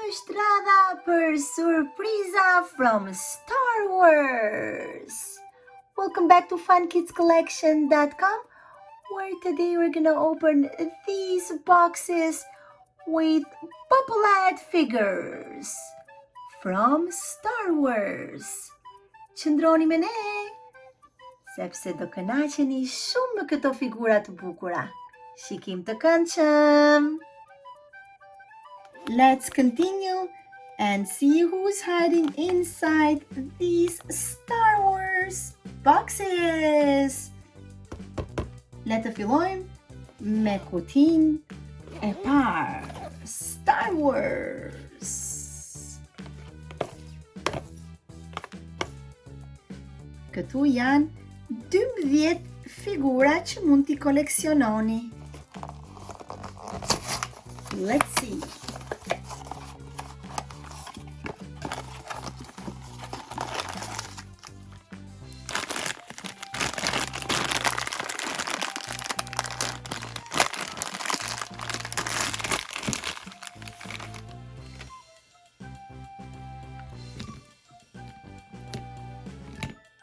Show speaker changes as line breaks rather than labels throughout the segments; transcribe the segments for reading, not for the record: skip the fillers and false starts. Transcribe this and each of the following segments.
është radha për surpriza from Star Wars. Welcome back to funkidscollection.com, where today we're gonna open these boxes with Bobble-Head figures from Star Wars. Qëndroni me ne, sepse do kënaqeni shumë me këto figura të bukura. Shikim të kendshem. Let's continue and see who's hiding inside these Star Wars boxes. Le të fillojmë me kutin e parë. Star Wars. Këtu janë 12 figura që mund t'i koleksiononi. Let's see.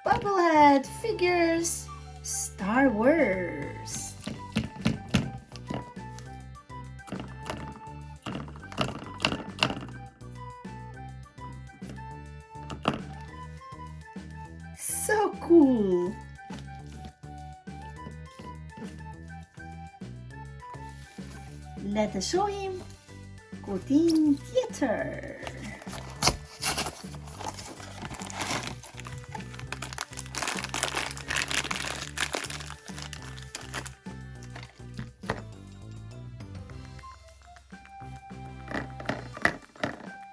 Bobble-Head figures, Star Wars. So cool. Le të shohim kutin tjetër.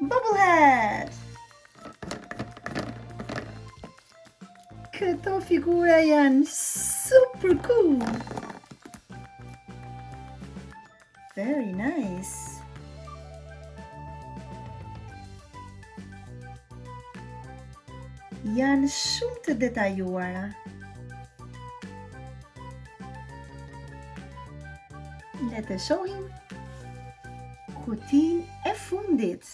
Bobble-Head. Këto figura janë super cool. Very nice. Janë shumë të detajuara. Le të shohim kutin e fundit.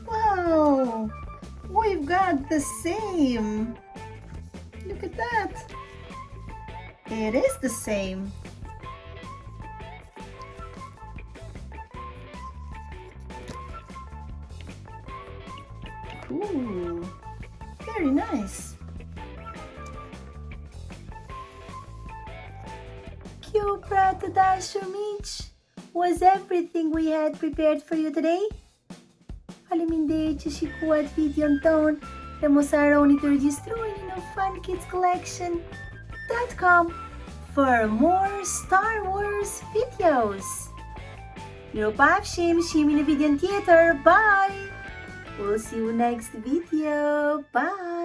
Wow, we've got the same. Look at that. It is the same. Cool. Very nice. Kjo pra të dashur miq, was everything we had prepared for you today. Faleminderit që shikuat videon ton dhe mos harroni të regjistrojeni në funkidscollection.com for more Star Wars videos. Miropafshim, shihemi në videon tjetër. Bye! We'll see you next video. Bye!